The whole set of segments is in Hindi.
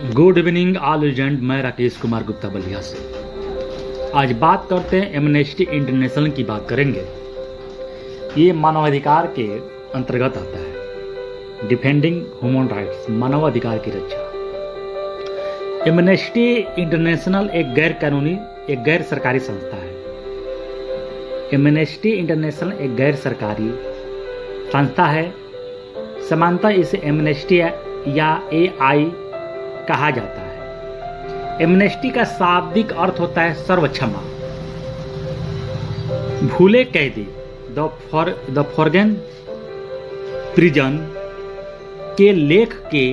Good evening all legend. मैं राकेश कुमार गुप्ता बलिया से। आज बात करते हैं एमनेस्टी इंटरनेशनल की बात करेंगे। ये मानवाधिकार के अंतर्गत आता है, डिफेंडिंग ह्यूमन राइट्स, मानवाधिकार की रक्षा। एमनेस्टी इंटरनेशनल एक गैर कानूनी, एक गैर सरकारी संस्था है। एमनेस्टी इंटरनेशनल एक गैर सरकारी संस्था है। समानतः इसे एमनेस्टी या AI कहा जाता है। एमनेस्टी का शाब्दिक अर्थ होता है सर्वक्षमा। भूले कैदी, द फॉरगन प्रिजन के लेख के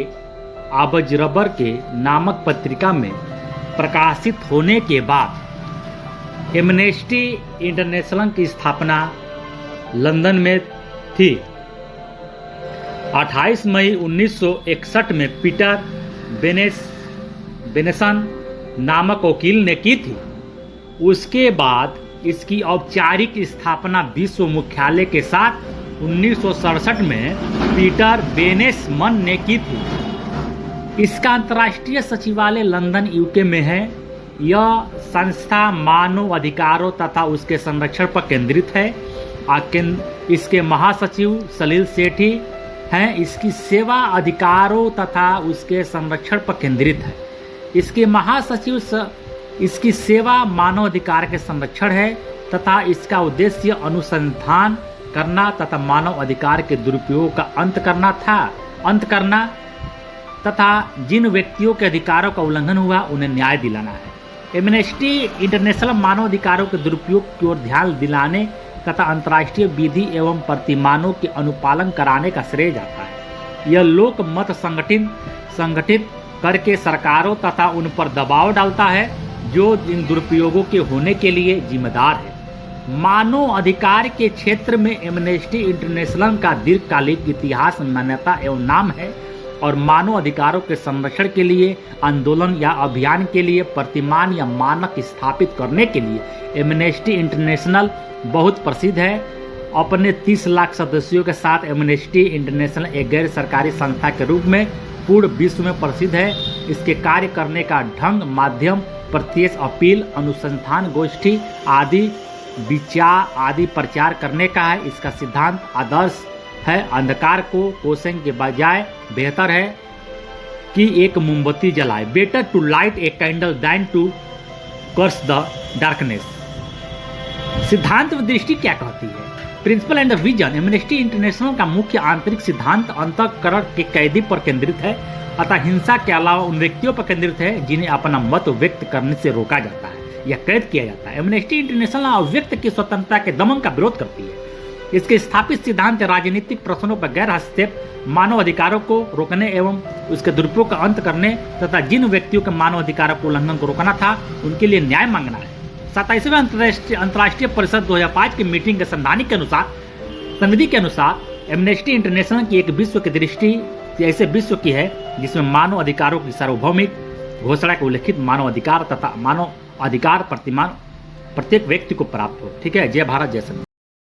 आबजरबर के नामक पत्रिका में प्रकाशित होने के बाद एमनेस्टी इंटरनेशनल की स्थापना लंदन में थी। 28 मई 1961 में पीटर बेनेसन नामक वकील ने की थी। उसके बाद इसकी औपचारिक स्थापना विश्व मुख्यालय के साथ 1967 में पीटर बेनेसमन ने की थी। इसका अंतर्राष्ट्रीय सचिवालय लंदन UK में है। यह संस्था मानव अधिकारों तथा उसके संरक्षण पर केंद्रित है। इसके महासचिव सलील सेठी हैं। इसकी सेवा अधिकारों तथा उसके संरक्षण पर केंद्रित है। इसके महासचिव इसकी सेवा मानव अधिकार के संरक्षण है तथा इसका उद्देश्य अनुसंधान करना तथा मानव अधिकार के दुरुपयोग का अंत करना तथा जिन व्यक्तियों के अधिकारों का उल्लंघन हुआ उन्हें न्याय दिलाना है। एमनेस्टी इंटरनेशनल मानव अधिकारों के दुरुपयोग की ओर ध्यान दिलाने तथा अंतर्राष्ट्रीय विधि एवं प्रतिमानों के अनुपालन कराने का श्रेय जाता है। यह लोक मत संगठित करके सरकारों तथा उन पर दबाव डालता है जो इन दुरुपयोगों के होने के लिए जिम्मेदार है। मानव अधिकार के क्षेत्र में एमनेस्टी इंटरनेशनल का दीर्घकालिक इतिहास, मान्यता एवं नाम है और मानव अधिकारों के संरक्षण के लिए आंदोलन या अभियान के लिए प्रतिमान या मानक स्थापित करने के लिए एमनेस्टी इंटरनेशनल बहुत प्रसिद्ध है। अपने 30 लाख सदस्यों के साथ एमनेस्टी इंटरनेशनल एक गैर सरकारी संस्था के रूप में पूर्ण विश्व में प्रसिद्ध है। इसके कार्य करने का ढंग, माध्यम, प्रत्यक्ष अपील, अनुसंधान गोष्ठी आदि प्रचार करने का है। इसका सिद्धांत आदर्श है, अंधकार को कोसने के बजाय बेहतर है कि एक मोमबत्ती जलाए। Better to light a candle than to curse the darkness. सिद्धांत व दृष्टि क्या कहती है? Principle and the vision. Amnesty International का मुख्य आंतरिक सिद्धांत अंतःकरण के कैदी पर केंद्रित है अतः हिंसा के अलावा उन व्यक्तियों पर केंद्रित है जिन्हें अपना मत व्यक्त करने से रोका जाता है या कैद किया जाता है। एमनेस्टी इंटरनेशनल अव्यक्त की स्वतंत्रता के दमन का विरोध करती है। इसके स्थापित सिद्धांत राजनीतिक प्रश्नों पर गैर हस्तक्षेप, मानव अधिकारों को रोकने एवं उसके दुरुपयोग का अंत करने तथा जिन व्यक्तियों के मानव अधिकारों को उल्लंघन को रोकना था उनके लिए न्याय मांगना है। 27वें अंतर्राष्ट्रीय परिषद 2005 की मीटिंग के संविधि के अनुसार एमनेस्टी इंटरनेशनल की एक विश्व की दृष्टि ऐसे विश्व की है जिसमें मानव अधिकारों की सार्वभौमिक घोषणा के उल्लिखित मानव अधिकार तथा मानव अधिकार प्रतिमान प्रत्येक व्यक्ति को प्राप्त हो। ठीक है। जय भारत, जय संविधान।